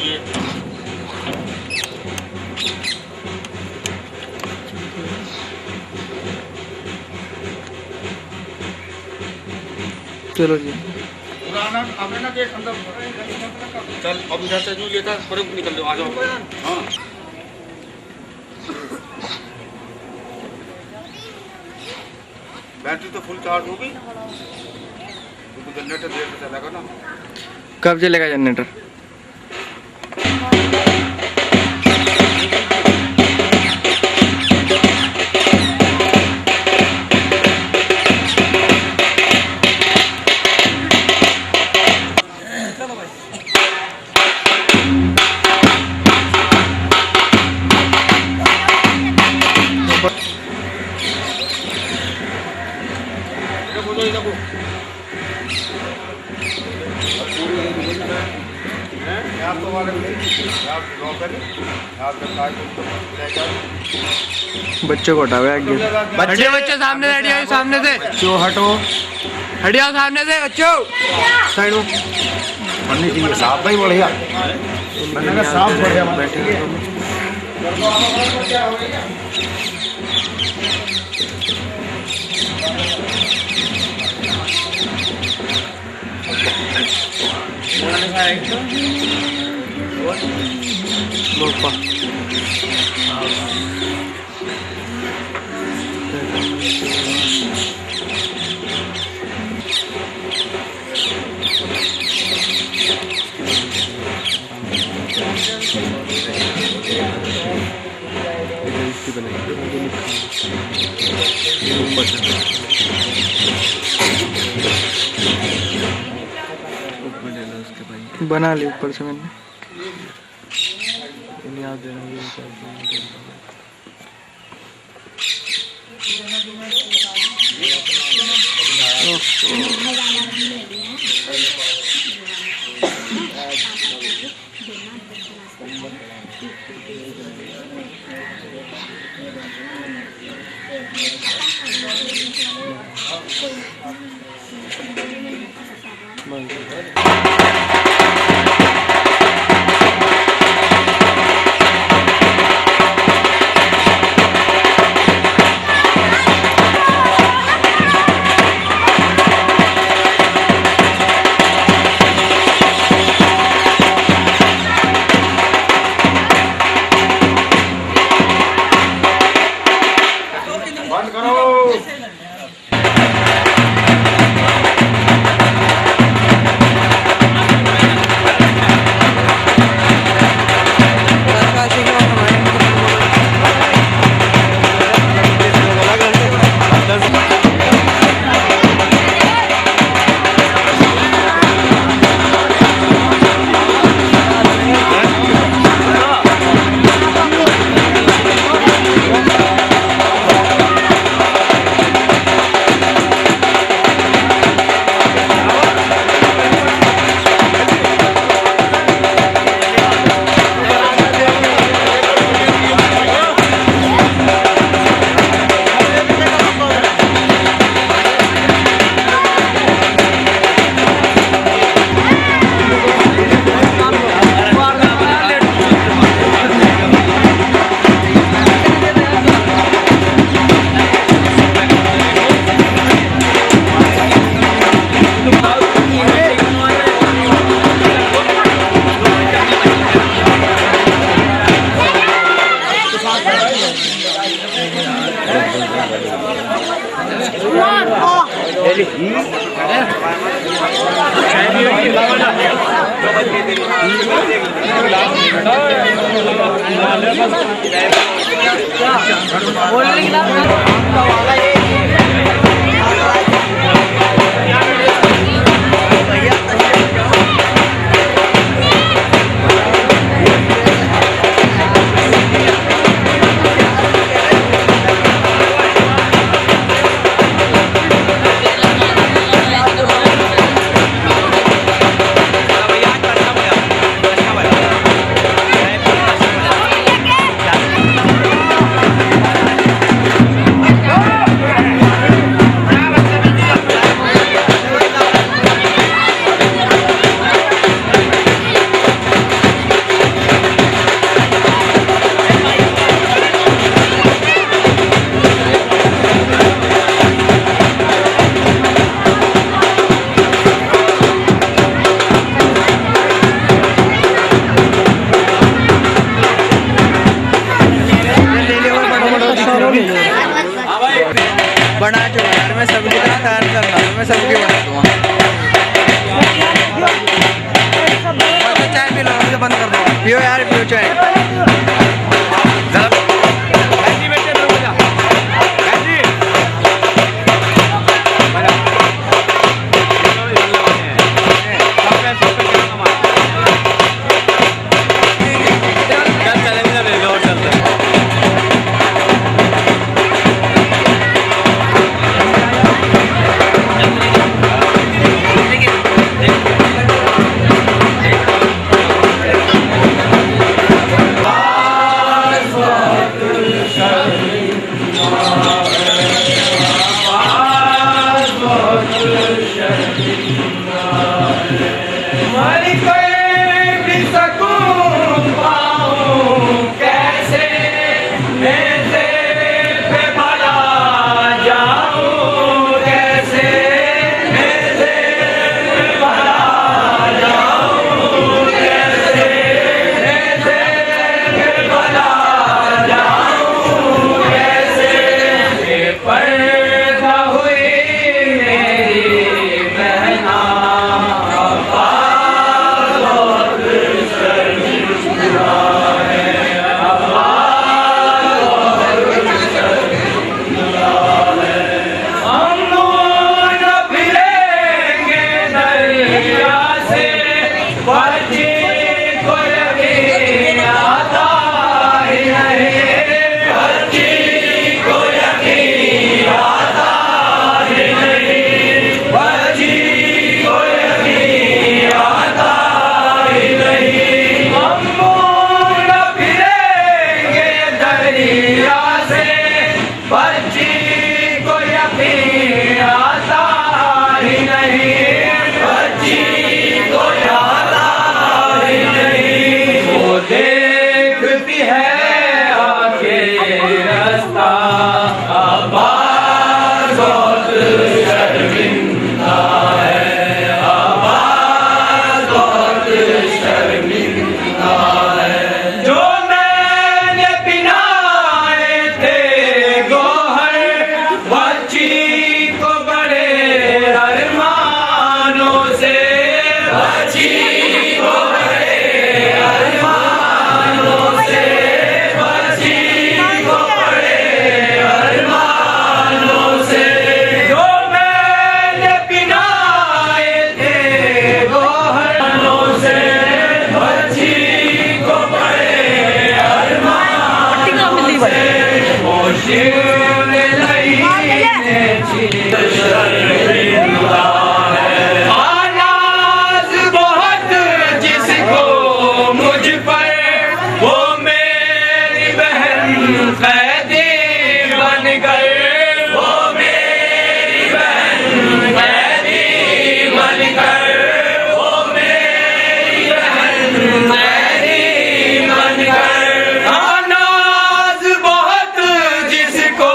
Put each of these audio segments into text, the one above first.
लीजिए। चलो जी आपने ना देख अंदर चल अब इधर से जो लेकर परे निकल लो, आ जाओ। हाँ बैटरी तो फुल चार्ज होगी, क्योंकि जनरेटर देर से चलेगा ना। कब चलेगा जनरेटर? बच्चों को हटाओ आगे। हटिए बच्चों सामने से, हटिए सामने से, बच्चों हटो, हटिए सामने से बच्चों। साइड में बननी चाहिए साफ भाई, बढ़िया बनने का साफ बढ़िया बैठे। बना ली ऊपर से मैंने। पियो यार, पियो चाय। बैठी बैठे दो बजा बैठी नाज बहुत जिसको मुझ पर, वो मेरी बहन कैदी बन गए। वो मेरी बहन कैदी बन गए। वो मेरी बहन कैदी बन गए। नाज बहुत जिसको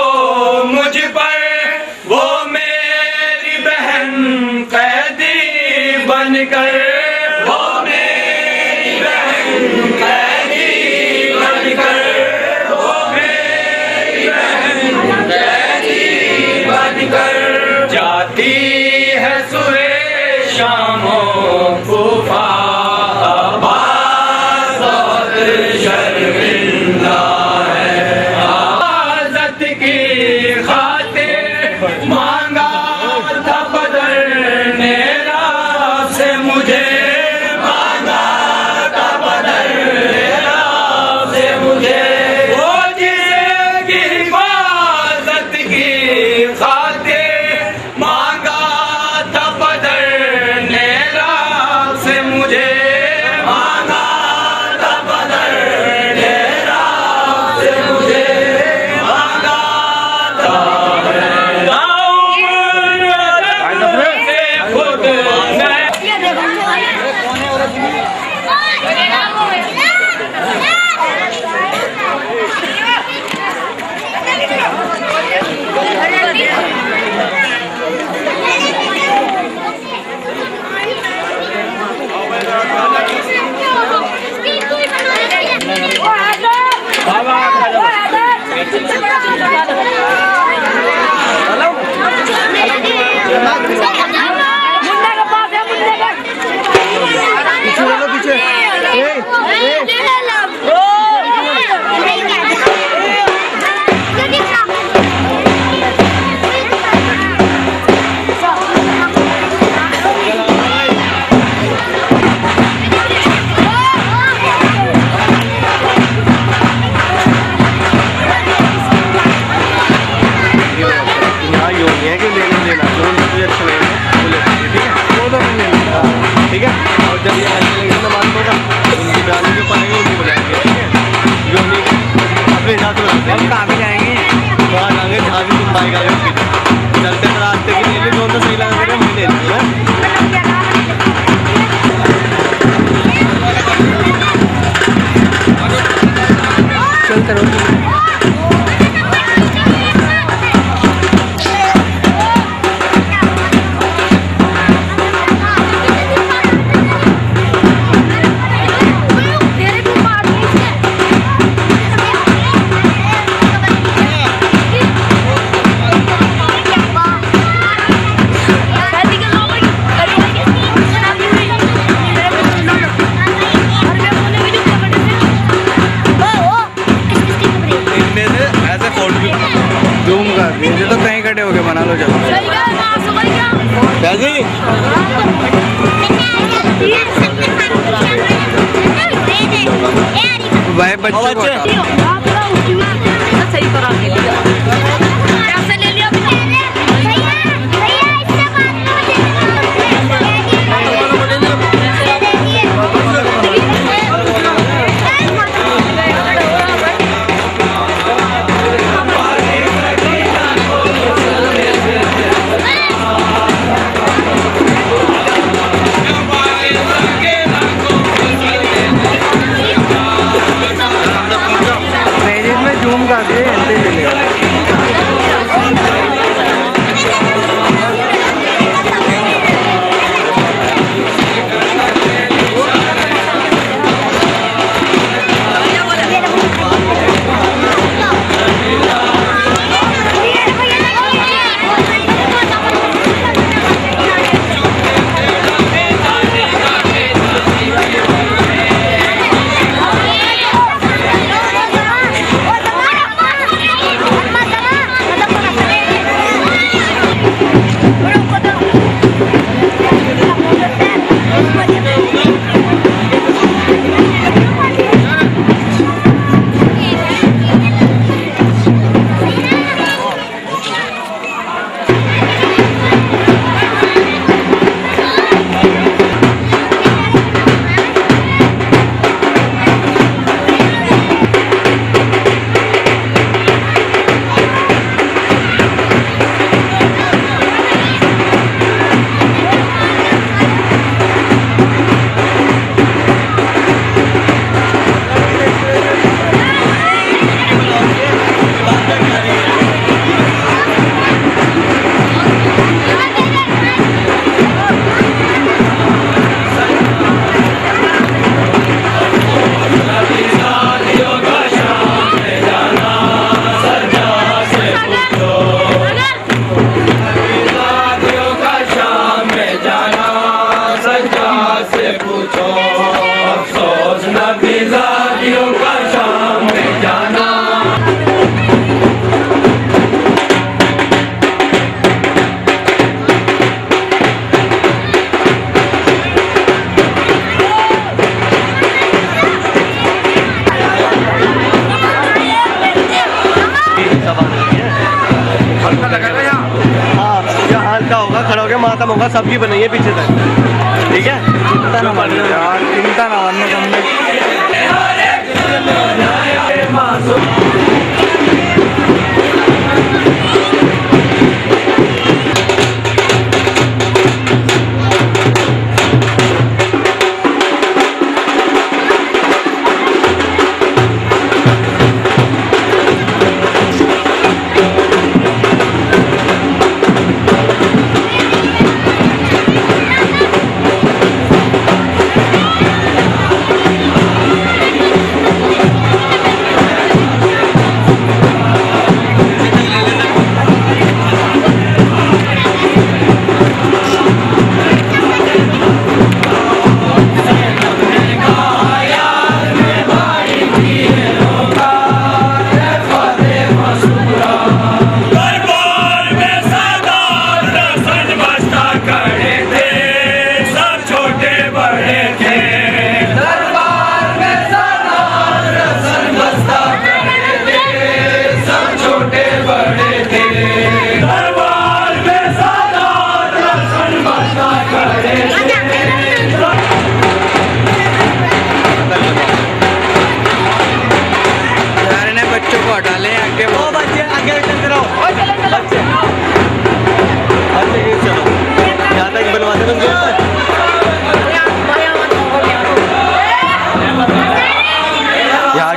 जूम कर मुझे तो कहीं खड़े होके बना लो चलो भाई बच्चे को सही तरह के लिया पैसे ले लिया जूम कर दे ऐसे ले लिया खड़ा हो गया माता होगा सबकी बनाई है पीछे तक ठीक है चिंता ना मानो यार चिंता ना मानो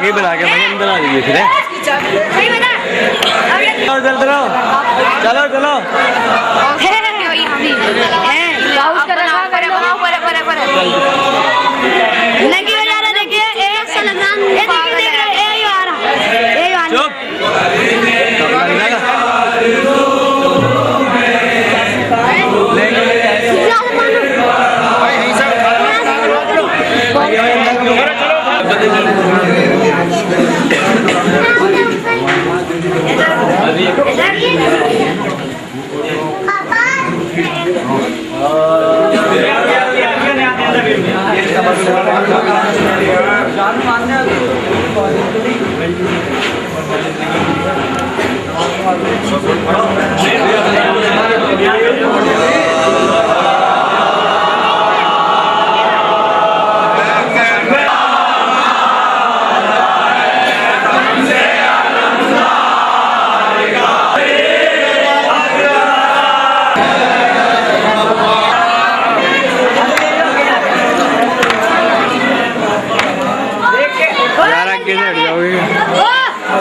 आगे ही बुला के भाई अंदर आ जाइए फिर सही बता चलो चलो चलो चलो लगी हो जा रहा देखिए एक सलमान ये देखिए ये आ रहा ये आ रहा यार आगे से हट जाओगे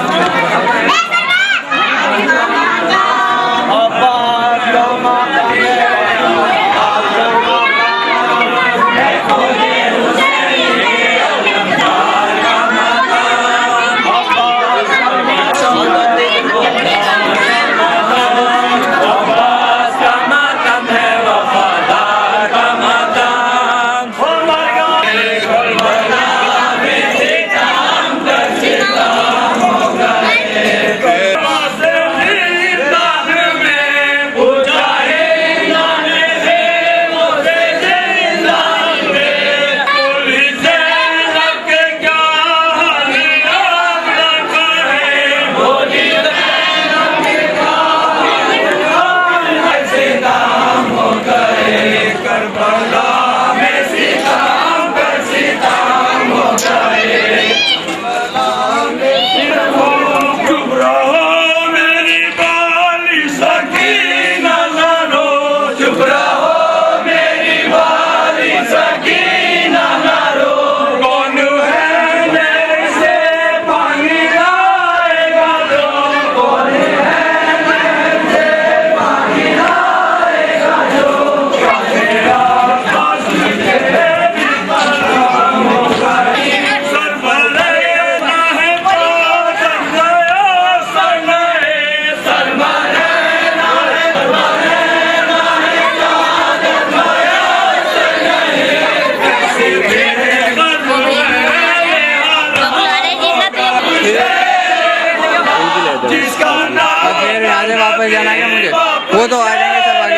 वापस जाना है मुझे वो तो आ जाएंगे सब आगे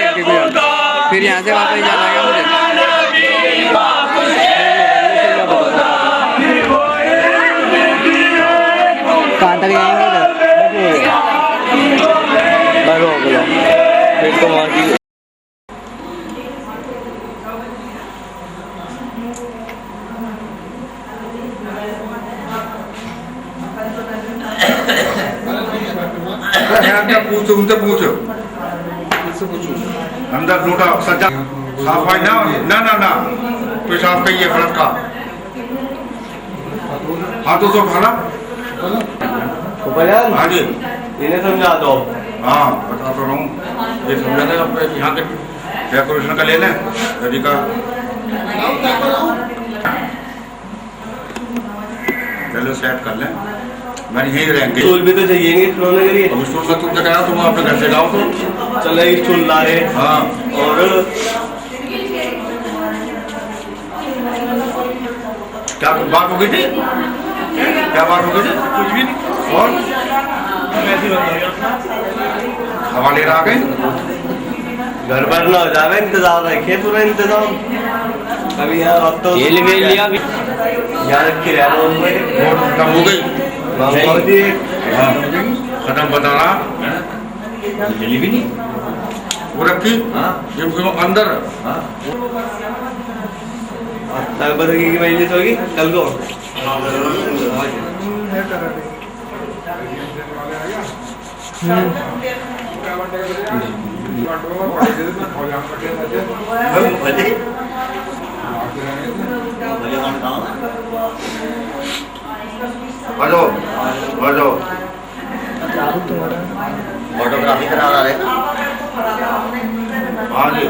फिर यहाँ से वापस जाना है मुझे कहाँ तक जाएंगे उधर फिर तो वहाँ की पूछो उनसे पूछो अंदर लोटा सज्जा सफाई ना ना ना ना पेशाब का ये फर्क का हाथों से उठाना हाँ जी इन्हें समझा दो हाँ बता तो रहा हूँ ये समझा देगा अपने यहाँ के डेकोरेशन का ले लें यदि का चलो सेट कर लें मैंने यहीं रहेंगे स्टूल भी तो चाहिए खिलौने के लिए अब स्टूल का तुम क्या तुम अपने घर से लाओ तो चल एक स्टूल ला रहे हाँ और क्या बात हो गई थी क्या बात हो गई थी कुछ भी नहीं और हवा ले रहा गए घर पर ना हो जावे इंतजार रखे पूरा इंतजाम अभी यहाँ अब तो जेल में लिया भी यहाँ रख के रह रहा हूँ खत्म हो गई हाँ खत्म बता रहा जली भी नहीं वो रखी ये अंदर तक बदगी की मजलिस होगी कल को आ जाओ आ जाओ। फोटोग्राफी करा रहा है। हाँ जी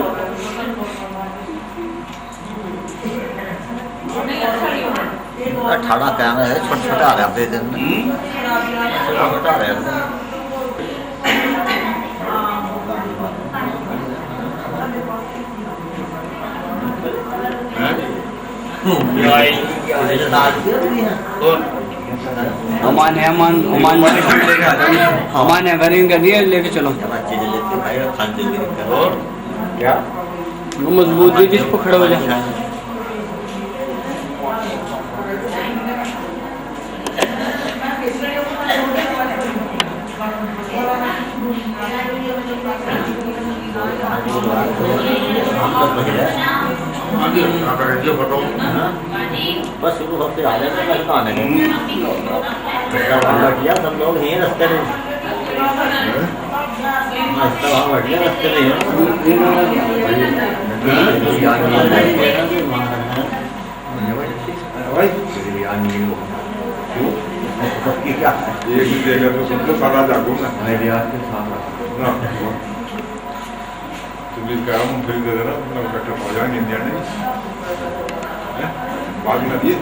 ठाड़ा कैमरा है, छोटा छोटा आ रहा है अपने दिन में, छोटा छोटा आ रहा है। अमान है, अमान अमान अमान है, गरीब का दिया लेके चलो। चीजें लेते भाई खान जल्दी क्या वो मजबूत है जिस पर खड़ा हो जाए। हाँ जी आप रखिए फोटो। बस शुरू हफ्ते आ जाएगा कल आने बढ़िया सब लोग हैं रास्ते में, रास्ता वहाँ बढ़िया रास्ते में ये भी देगा तो सबको सारा जागो ना ना तुम गरम फिर दे देना अपना कट्टा हो जाएंगे इंडिया में बाद में दिए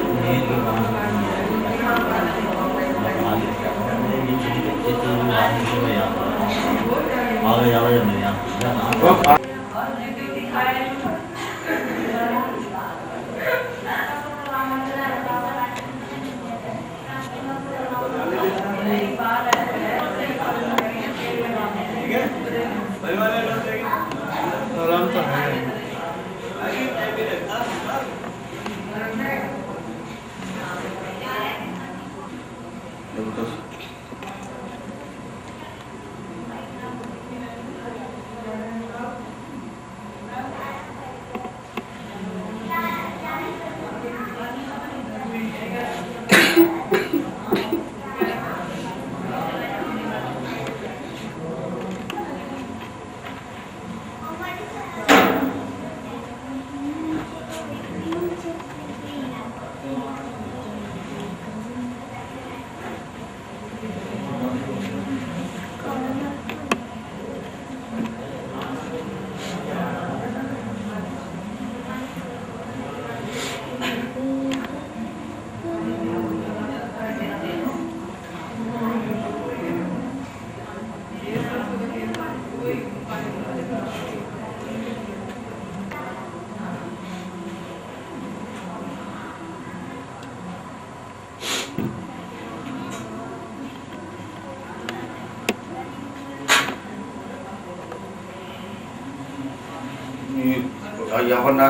यावर ना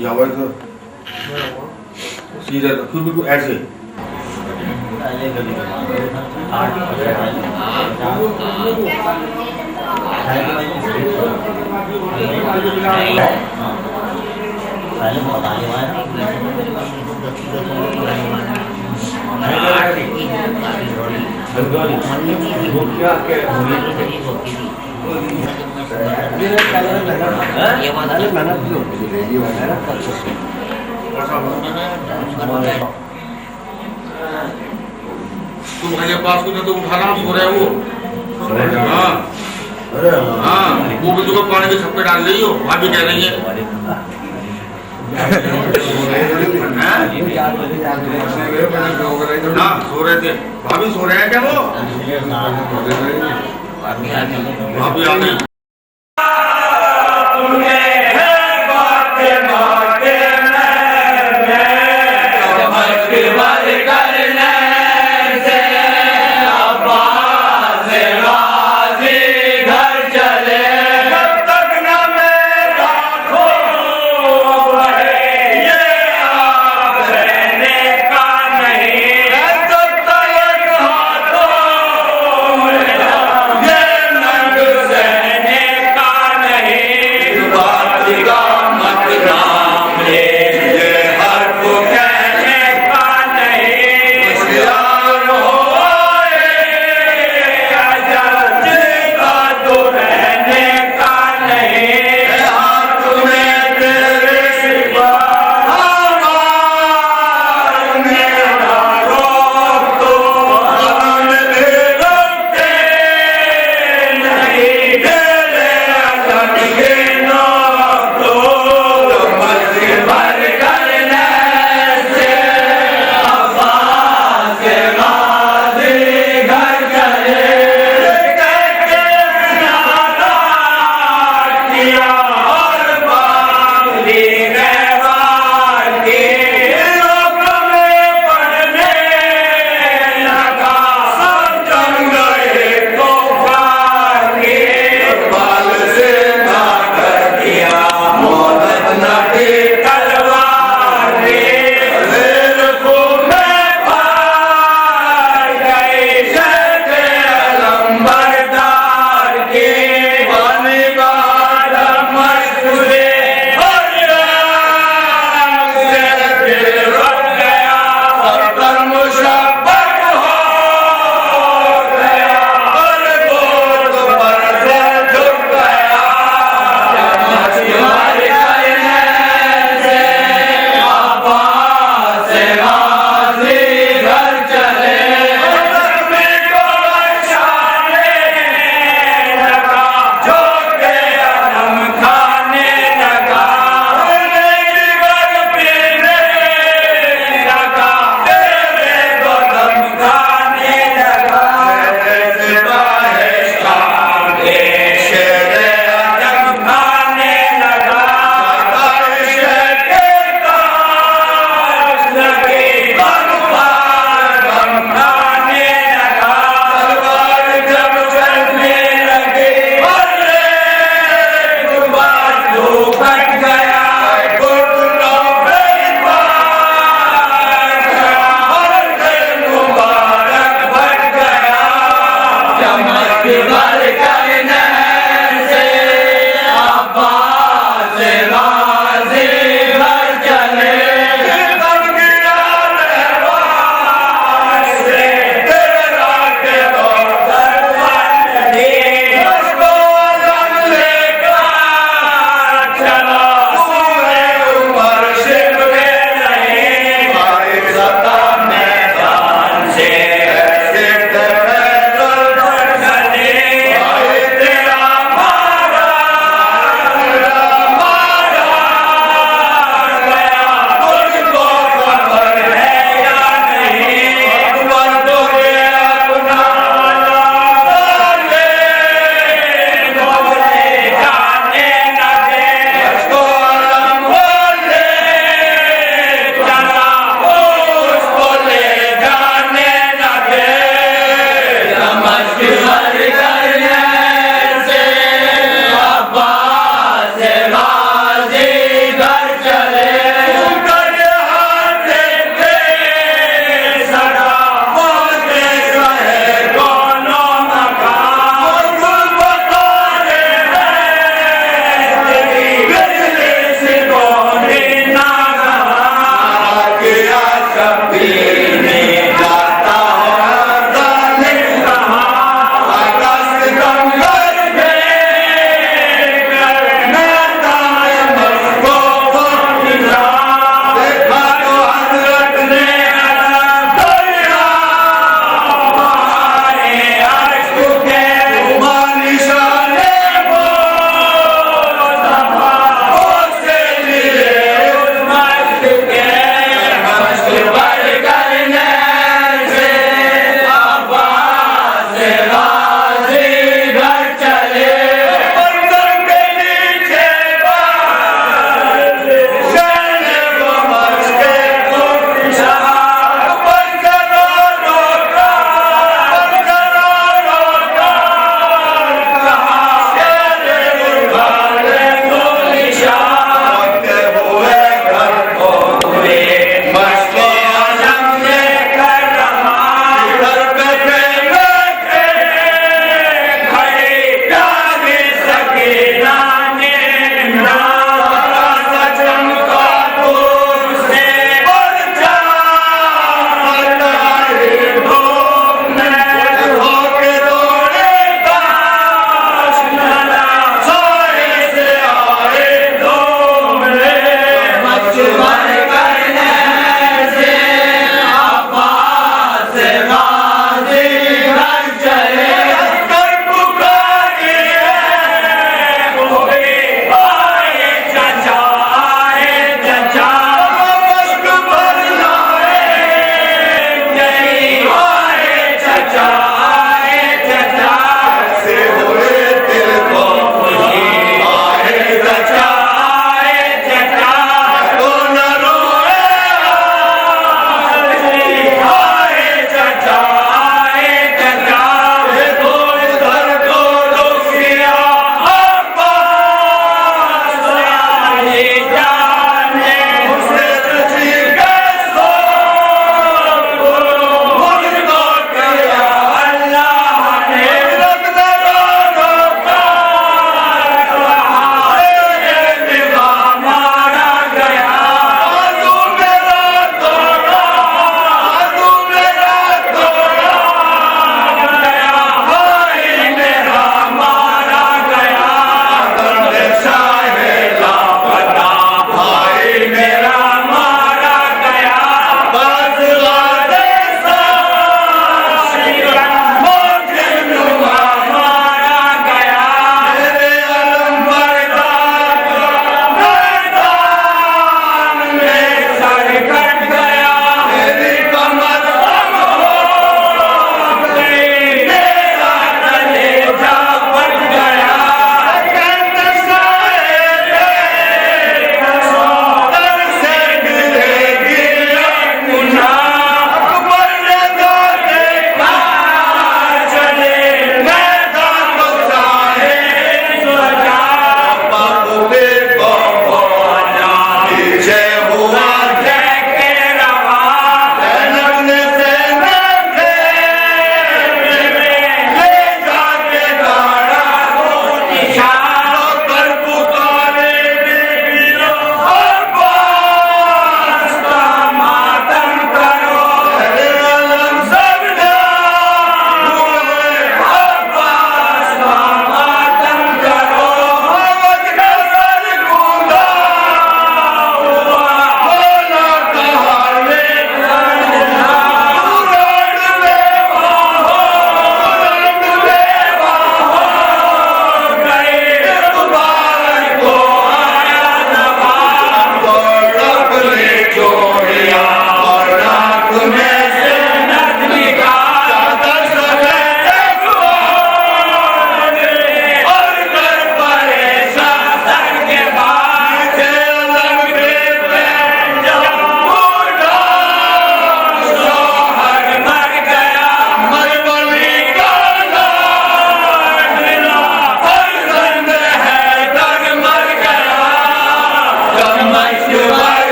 यावर तो सीधा खुद को ऐसे तुम मेरे पास को तो उठाना सो रहे हो। हाँ हाँ वो भी तुमको पानी के छप्पे डाल रही हो, भाभी कह रही है ना सो रहे थे। भाभी सो रहे हैं क्या वो? भाभी आ गई।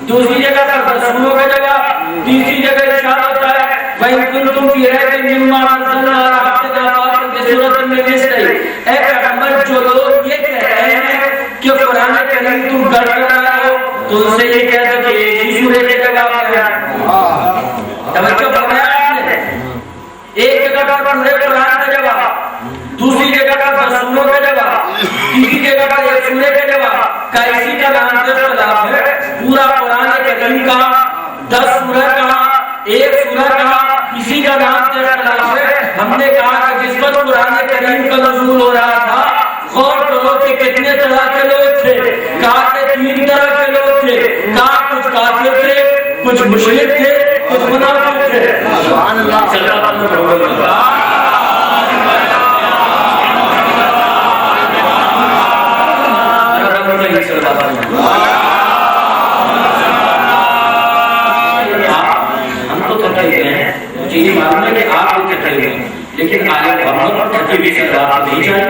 दूसरी जगह पर रसूलों का जवाब, तीसरी जगह इरशाद होता है वहीं कुंतुम फी रैबिन मिम्मा अंज़लना अला अब्दिना फ़ातिन सूरत में मिस्ली। ऐ पैगंबर, जो लोग ये कह रहे हैं कि कुरान करीम तुम गढ़ कर रहे हो, तो उनसे ये कह दो कि एक ही सूरत का जवाब क्या है। तवज्जो फरमाया आपने, एक जगह पर पूरे कुरान का जवाब, दूसरी जगह पर रसूलों का जवाब, तीसरी जगह पर एक सूरत का जवाब। का इसी का नाम इख्तिलाफ है। पूरा कुरान करीम का 10 सूरत कहा, एक सूरत कहा, इसी का नाम इख्तिलाफ है। हमने कहा कि जिस वक्त कुरान करीम का नज़ूल हो रहा था, गौर करो कि कितने तरह के लोग थे। कहा कि 3 तरह के लोग थे। कहा कुछ काफिर थे, कुछ मुशरिक थे, कुछ मुनाफिक थे। सुभान अल्लाह। हम तो थके हुए हैं, मुझे ये मालूम है कि आप भी थके हुए हैं, लेकिन आगे मोहम्मद थकी हुई सलवात नहीं चाहिए।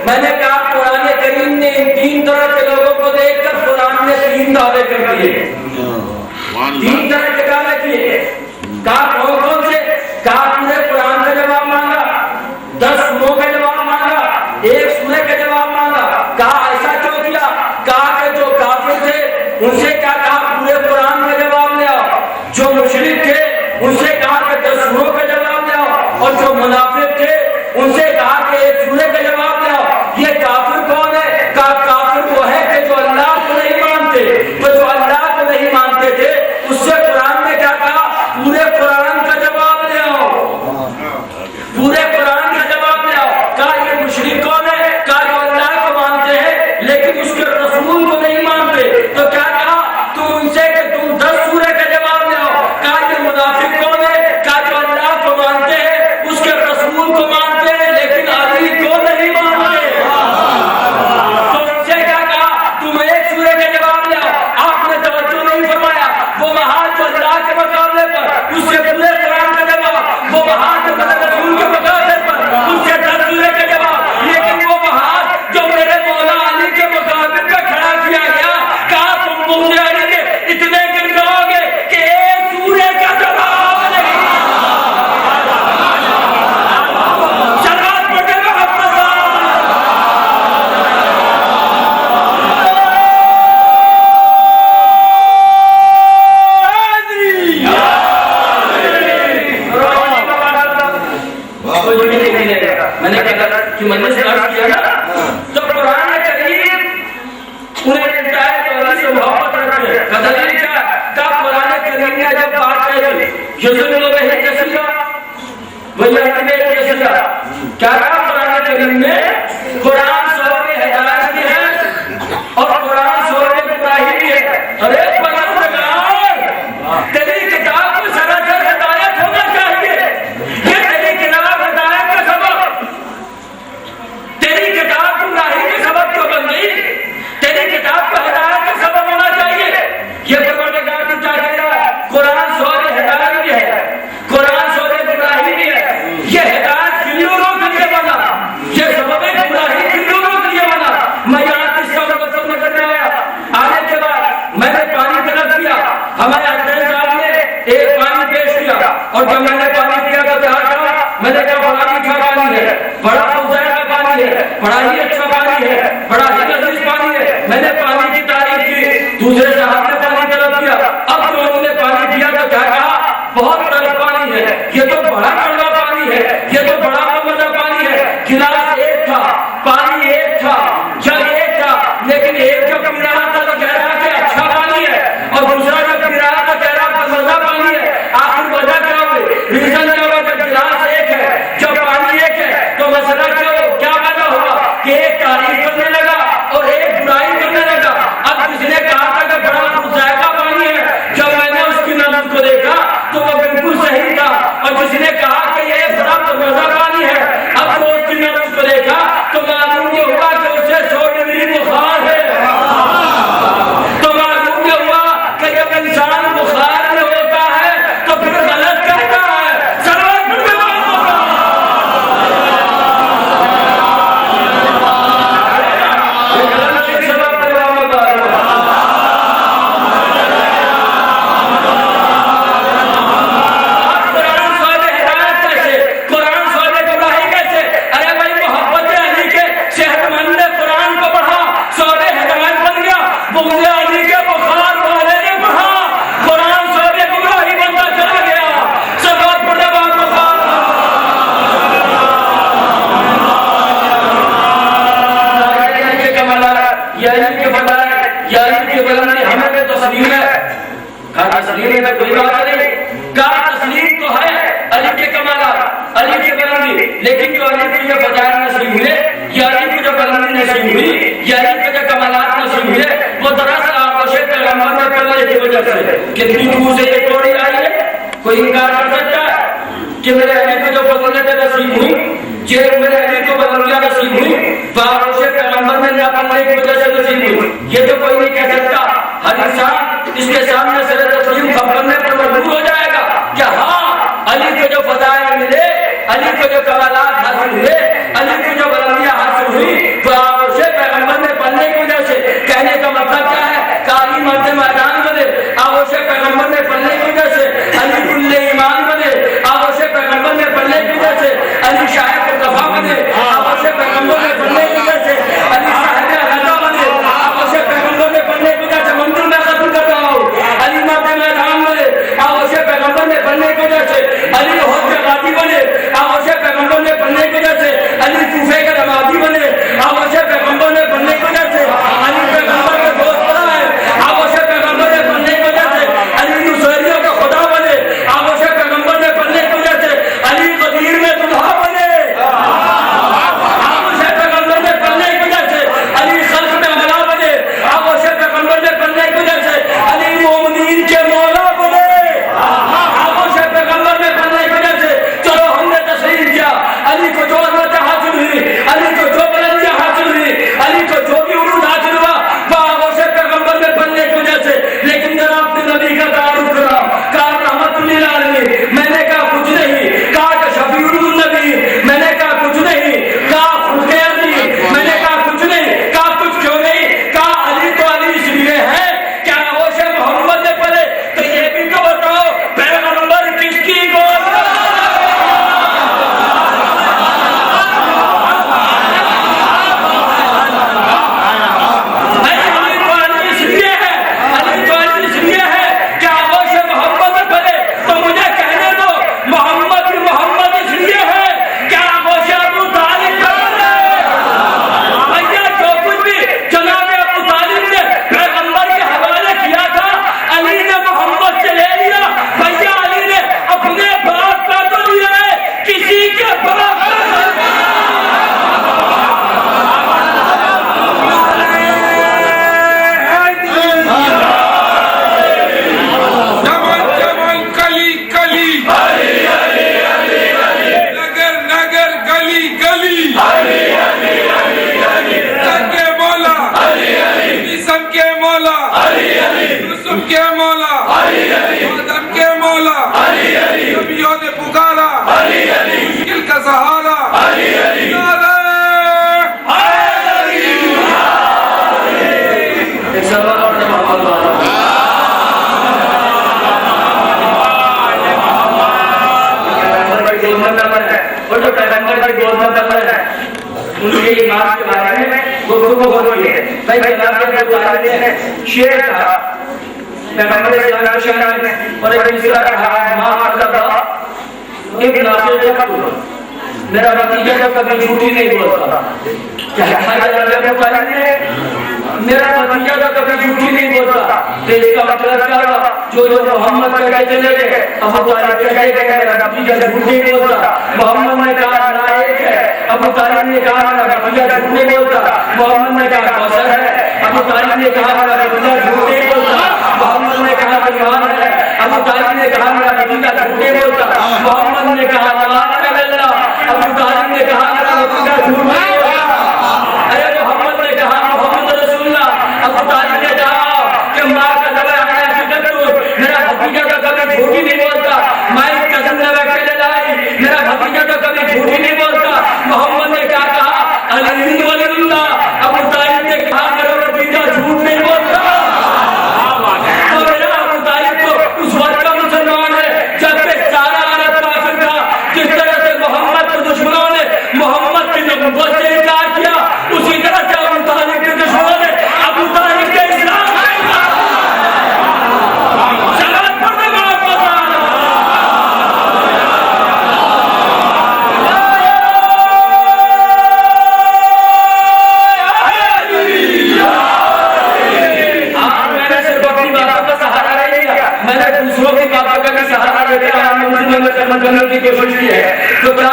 मैंने कहा कुरान करीम ने इन 3 तरह के लोगों को देखकर कुरान ने 3 दावे कर दिए, 3 तरह के दावे किए। कहा कौन कौन से? कहा पूरे कुरान का जवाब मांगा, 10 सूरों का जवाब मांगा, एक सूरे का जवाब मांगा। कहा ऐसा क्यों किया? कहा कि जो काफिर थे उनसे क्या कहा पूरे कुरान का जवाब ले आओ, जो मुशरिक थे उनसे कहा कि 10 सूरों का जवाब ले आओ, और जो मुनाफिक थे उनसे कहा कि एक सूरे का जवाब ले आओ। ये काफिर कौन है? काफिर वो है कि जो अल्लाह को नहीं मानते। तो जो अल्लाह को नहीं मानते थे उससे कुरान ने क्या कहा? पूरे कुरान का जवाब ले आओ, पूरे कुरान का जवाब ले आओ। कहा ये मुशरिक कौन है? कहा जो अल्लाह को मानते हैं लेकिन उसके रसूल को नहीं मानते। तो क्या कहा? तुम उनसे कि तुम 10 सूरे का जवाब ले आओ। कहा ये मुनाफिक कौन है? कहा जो अल्लाह को मानते हैं, उसके रसूल को मानते हैं, लेकिन अली को नहीं मानते। तो उनसे क्या कहा? तुम एक सूरे का जवाब ले आओ। आपने तवज्जो नहीं फरमाया। वो महान जो अल्लाह के मुकाबले पर उससे पूरे कुरान का जवाब, वो महान जो रसूल के मुकाबले पर उससे 10 सूरे का जवाब, लेकिन वो महान जो मेरे मौला अली के मुकाबले पर खड़ा किया गया, कहा तुम मुझे अली के इतने गिर जाओगे कि एक सूरे का जवाब नहीं। सलात पढ़े मोहम्मद मैंने कहा कि मजलिस अर्ज किया ना, तो कुरान करीम पूरे इंतहाई तौर से मोहब्बत रखते हैं। दलील क्या? का कुरान करीम ने जब बात कही युज़िलु बिही कसीरा व यहदी बिही कसीरा, क्या कहा कुरान करीम ने? कुरान सूरत हिदायत भी है और कुरान सूरत गुमराही भी है। अरे परवरदिगार, तेरी किताब को सरासर हिदायत होना चाहिए। ये तेरी किताब हिदायत का सबब, तेरी किताब गुमराही के सबब क्यों बन गई? तेरी किताब को हिदायत का सबब होना चाहिए। ये परवरदिगार तू क्या कह रहा है? कुरान सूरत हिदायत भी है, कुरान सूरत गुमराही भी है। ये हिदायत किन लोगों के लिए बना? ये सबब गुमराही किन लोगों के लिए बना? मैं यहाँ किसका मतलब न करने आया। आने के बाद मैंने पानी तलब किया, हमारे अध्यक्ष साहब ने एक पानी पेश किया, और जब मैंने पानी पिया तो क्या कहा? मैंने कहा बड़ा मीठा पानी है, बड़ा फुज़ैल का पानी है, बड़ा ही अच्छा पानी है, बड़ा ही लजीज पानी है। मैंने पानी की तारीफ की। दूसरे साहब ने पानी तलब किया, अब जो उन्होंने पानी पिया तो क्या कहा? बहुत तलब पानी है, ये तो बड़ा कड़वा पानी है, ये तो बड़ा मजा पानी है। गिलास एक था, पानी एक था, जग एक था, लेकिन एक जो पी रहा था तो कह रहा कि अच्छा पानी है, और दूसरा जो पी रहा था कह रहा था मजा पानी है। आखिर वजह क्या हुई? रीजन क्या हुआ? जब गिलास एक है, जब पानी एक है, तो मसला क्या हो? क्या तारीफ करने लगा और एक बुराई करने लगा। अब किसने कहा था कि बड़ा जायका पानी है, जब मैंने उसकी नजर को देखा तो वो बिल्कुल सही था। और जिसने कहा कि ये बड़ा मजा पानी है, अब तो उसकी नजर को देखा तो मालूम ये हुआ कि उसे 100 डिग्री बुखार है। तो मालूम ये हुआ कि जब इंसान बुखार में होता है तो फिर गलत कहता है। तस्लीम में कोई बात नहीं, का तस्लीम तो है अली के कमालात, अली के बुलंदी, लेकिन जो अली को जो फजाइल नसीब हुए, या अली को जो बुलंदी नसीब हुई, या अली को जो कमालात नसीब हुए, वो दरअसल आगोशे पैगंबर में करने की वजह से। कितनी दूर से ये टोड़ी आई है, कोई इनकार कर सकता है कि मेरे अली को जो फजीलत नसीब हुई, जे मेरे अली को बुलंदियां नसीब हुई, वो आगोशे पैगंबर में ना करने की वजह से नसीब हुई। ये तो कोई नहीं कह सकता। हर इंसान इसके सामने सर तस्लीम करने पर मजबूर हो जाएगा कि हाँ, अली को जो फजाइल मिले, अली को जो कमालात हासिल हुए, अली को जो बुलंदियां हासिल हुई, तो आगोशे पैगंबर में पढ़ने की वजह से। कहने का मतलब क्या है? काली मर्द मैदान बने, आगोशे पैगंबर में पढ़ने की वजह से। अली कुल्ले ईमान बने, आगोशे पैगंबर में पढ़ने की वजह से। अली शाह दफा बने, आगोशे पैगंबर में पढ़ने की वजह से। अली साहिब गजा बने, आगोशे पैगंबर में पढ़ने की वजह से। मंदिर में खत्म कर रहा हूँ, अली मर्द मैदान बने, आगोशे पैगंबर में पढ़ने की वजह से। अली होद गादी बने, आगोशे पैगंबर में पढ़ने की वजह से। अली कूफे के नमाजी बने, आगोशे पैगंबर में पढ़ने की वजह से। अली पैगंबर के दोस्त बना है, आगोशे पैगंबर में पढ़ने की वजह से। अली नुसैरियों का खुदा बने, आगोशे पैगंबर में पढ़ने की वजह से। अली कदीर में दुल्हा बने, आगोशे पैगंबर में पढ़ने की वजह से। अली खल्क में अमला बने, आगोशे पैगंबर में पढ़ने की वजह से। अली मोमिनीन के मौला बने, आगोशे पैगंबर में पढ़ने की वजह से। चलो हमने तस्लीम किया, अली को जो अज़मत हासिल हुई, अली को जो बुलंदियां हासिल हुई, अली को जो भी उरूज हासिल हुआ, वो आगोशे पैगंबर में पढ़ने की वजह से। लेकिन जरा अपने नबी का तारुफ करा, कहा रहमतुल्लिल आलमीन, मैंने कहा कुछ नहीं, कहा कि शफीउल नबी, मैंने कहा कुछ नहीं, कहा खुलके अली, मैंने कहा कुछ नहीं, कहा कुछ क्यों नहीं, कहा अली तो अली इसलिए है क्या आगोशे मोहम्मद ने पढ़े। तो ये भी तो बताओ पैगंबर किसकी गोद में? शेर था पैगंबर इस्लाम के शान में, और एक दूसरा कहा मां अल्लाह इब्न नाफे का मेरा भतीजा तो कभी झूठी नहीं बोलता। क्या मेरा भतीजा तो कभी झूठी नहीं बोलता, तो इसका मतलब क्या हुआ? जो मोहम्मद कहते चले गए, अबू तालिब कहते गए मेरा भतीजा झूठ नहीं बोलता। मोहम्मद ने कहा नायक है, अबू तालिब ने कहा मेरा भतीजा झूठ नहीं बोलता। मोहम्मद ने कहा कौसर है। अबू तालिब ने कहा मेरा भतीजा झूठ नहीं बोलता। मोहम्मद ने कहा ईमान है। अबू तालिब ने कहा मेरा भतीजा झूठ नहीं बोलता। मोहम्मद ने कहा अल्लाह। अबू तालिब ने कहा मेरा भतीजा झूठ नहीं बोलता। अरे मोहम्मद ने कहा मोहम्मद रसूलुल्लाह। अबू तालिब ने कहा कि माँ का दवा मेरा भतीजा तो कभी झूठ ही नहीं बोलता। माई कसम लगा के लाई मेरा भतीजा तो कभी झूठ ही नहीं बोलता। मोहम्मद ने क्या कहा अल्लाह। अबू तालिब ने कहा मेरा भतीजा झूठ नहीं बोलता। तो मेरा अबू तालिब तो उस वक्त का मुसलमान है जब से सारा अरब काफिर था। जिस तरह से मोहम्मद के दुश्मनों ने मोहम्मद की नबूवत से इनकार किया, उसी तरह से अबू तालिब के दुश्मनों ने अबू तालिब के इस्लाम करने की कोशिश की है। तो क्या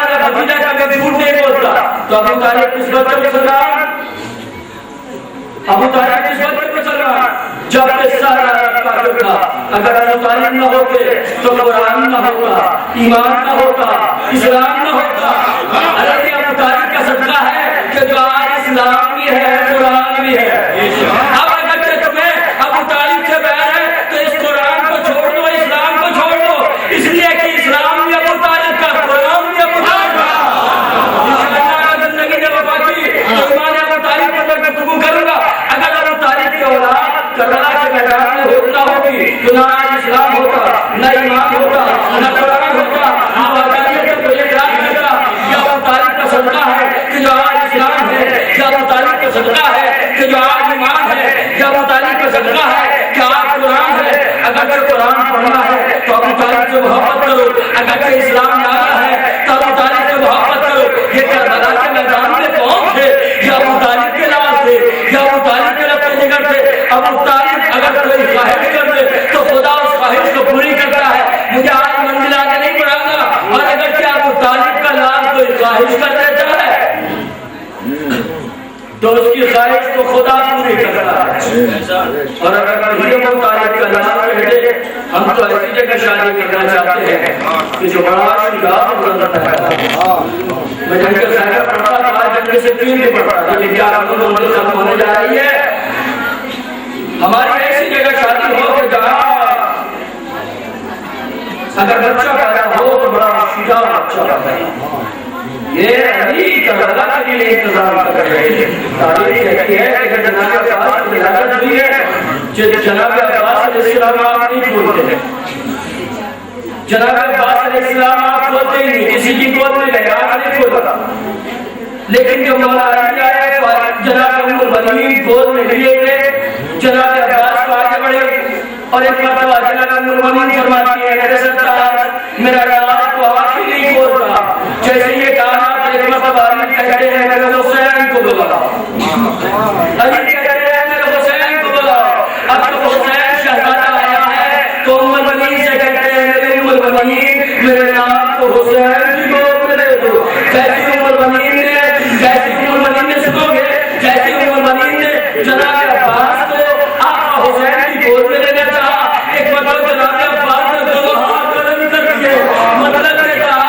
मेरा भतीजा कभी झूठ नहीं बोलता। तो अबू तालिब किस वक्त के मुसलमान? अबू तालिब किस वक्त के मुसलमान? जब के सारा काफिर था। अगर अबू तालिब न होते तो कुरान न होता, ईमान न होता, इस्लाम न होता। अरे ये अबू तालिब का सदका है कि जो आज इस्लाम भी है, कुरान भी है। अब अगर तुम्हें अबू तालिब से बैर है तो इस कुरान को छोड़ दो, इस्लाम को छोड़ दो। इसलिए कि इस्लाम भी अबू तालिब का, कुरान भी अबू तालिब का। जिंदगी ने वफा की तो ईमान अबू तालिब पर मैं गुफ्तगू करूंगा। अगर अबू तालिब की औलाद करबला के मैदान में होता होगी तो ना इस्लाम होता, न ईमान होता, न कुरान होता, न वफादारियत को इकरार करता। यह अबू तालिब का सदका है कि जो आज इस्लाम है। यह अबू तालिब का सदका है कि जो आज ईमान है। यह अबू तालिब का सदका है कि आज कुरान है। अगर कुरान पढ़ना है तो अबू तालिब से मोहब्बत करो। अगर इस्लाम लाना है तो अबू तालिब से मोहब्बत करो। ये करबला के मैदान में कौन थे? ये अबू तालिब के लाल थे, ये अबू तालिब के रफ्ते जिगर थे। अबू तालिब अगर कोई ख्वाहिश कर दे तो खुदा उस ख्वाहिश को पूरी करता है। मुझे आज मंजिल आगे नहीं बढ़ाना। और अगर क्या अबू तालिब का लाल कोई ख्वाहिश कर देता है तो उसकी ख्वाहिश को खुदा पूरी करता है। और अगर अबू तालिब का लाल कहते हम तो ऐसी जगह शादी करना चाहते हैं कि जो बड़ा श्रृंगार रहता है। मैं जंग साहब पढ़ता था, जंग से 3 भी पढ़ता था, लेकिन क्या खत्म होने जा रही है। हमारी ऐसी जगह शादी हो कि जहाँ अगर बच्चा पैदा हो तो बड़ा सीधा बच्चा पैदा हो। ये अभी करबला के लिए इंतजार कर रहे हैं। तारीख कहती है कि अगर जनाब अब्बास की विलादत हुई है, जनाब अब्बास अलैहिस्सलाम आप नहीं छोड़ते हैं। जनाब अब्बास अलैहिस्सलाम आप छोड़ते ही नहीं, किसी की गोद में गया नहीं छोड़ा। लेकिन जब मौला अली आए जनाब उम्मुल बनीन गोद में लिए थे, जनाब अब्बास को आगे बढ़े और एक मरतबा जनाब उम्मुल बनीन फरमाती है मेरे सरताज मेरा लाल को आखिर नहीं छोड़ता। जैसे ये कहा एक मरतबा अली कहते हैं मेरे हुसैन को बुलाओ। अली कहते हैं मेरे हुसैन को बुलाओ। अब तो हुसैन शहजादा आया है तो उम्मुल बनीन से कहते हैं मेरे उम्मुल बनीन मेरे नाम को हुसैन की गोद में दे दो। जैसे उम्मुल बनीन ने सुनोगे, जैसे उम्मुल बनीन ने जनाब अब्बास को आपका हुसैन की गोद में लेना चाहा, एक मतलब जनाब अब्बास ने दोनों हाथ बुलंद कर दिए। मतलब ने कहा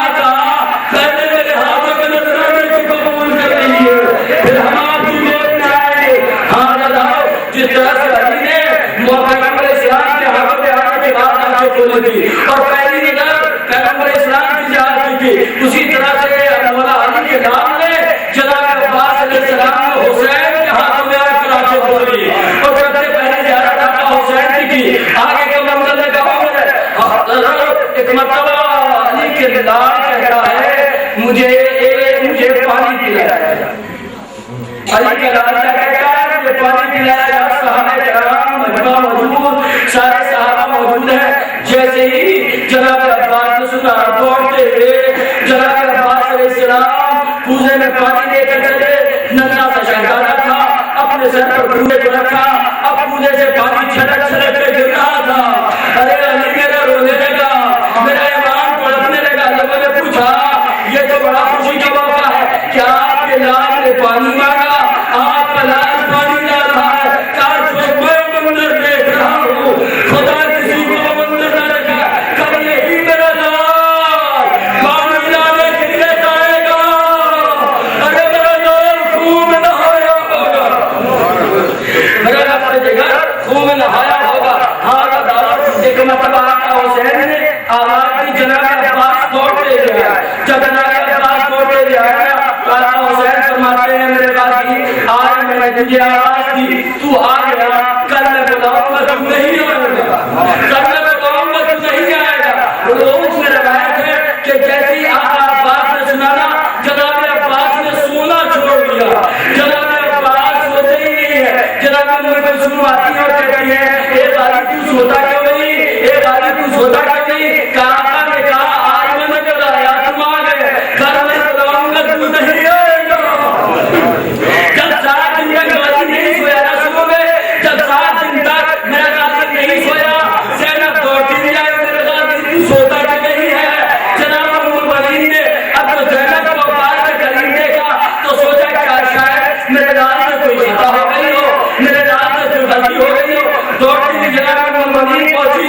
पहले मेरे हाथों के नजराने को कबूल कर लीजिए, फिर हम आपकी गोद में आएंगे। हाँ जनाब, जिस तरह से अली ने पैगंबर इस्लाम के हाथों में आने के बाद आंखें खोली थी और पहली नजर पैगंबर इस्लाम की जिहाद की थी, उसी तरह से मौला अली के नाम ने जनाब अब्बास अलैहिस्सलाम ने हुसैन के हाथों में आकर आंखें खोली और सबसे पहले जिहाद आपका हुसैन की थी। आगे के मंजर में कहा एक मरतबा अली के लाल कहता है मुझे पानी पिलाया जाए। अली के लाल कहता है मुझे पानी पिलाया जाए। साहबे किराम मजमा मौजूद, सारे सहाबा मौजूद हैं। जैसे ही जनाब अब्बास ने सुना दौड़ते हुए जनाब अब्बास अलैहिस्सलाम कूजे में पानी लेकर चले। नन्हा सा शहजादा था, अपने सर पर कूजे को रखा, अब कूजे से पानी छलक छलक के गिर रहा था। अरे अली मेरा रोने लगा, मेरा ईमान तड़पने लगा। लोगों ने पूछा ये तो बड़ा खुशी का मौका है, क्या आपके लाल ने पानी मांगा? लाल पानी ला रहा है, काश मैं मंदिर देख रहा हूँ, खुदा किसी को मंदिर न रखा, कब यही मेरा लाल पानी लाने के लिए जाएगा। अरे मेरा लाल खूब नहाया होगा, मेरा अपने जगह खूब नहाया होगा। हाँ एक मतलब हुसैन ने आवाज दी, जनाब अब्बास लौट ले गया। जब जनाब अब्बास लौट ले गया हुसैन फरमाते हैं मेरे बाजी आज मैंने तुझे आवाज दी, तू आ गया, कल मैं बुलाऊंगा तू नहीं आएगा, कल मैं बुलाऊंगा तू नहीं आएगा। लोग में रवायत है कि जैसे आका अब्बास ने सुनाना, जनाब अब्बास ने सोना छोड़ दिया। जनाब अब्बास सोते ही नहीं है, जनाब मुझे सुन आती है और कहती है ए बाजी तू सोता क्यों नहीं, ए बाजी तू सोता क्यों नहीं। काका ने कहा आज मैंने बुलाया तुम आ गए, कल मैं बुलाऊंगा तू नहीं आएगा। जब 7 दिन तक बाजी नहीं सोया ना सुबह में, जब 7 दिन तक मेरा कातिल नहीं सोया, ज़ैनब दौड़ती भी आई मेरे कातिल तू सोता क्यों नहीं है। जनाब उम्मुल बनीन ने अब तो ज़ैनब को अब्बास के करीब देखा तो सोचा क्या शायद मेरे लाल से कोई खता हो गई हो, मेरे लाल से कोई गलती हो गई हो। दौड़ती हुई जनाब उम्मुल बनीन पहुंची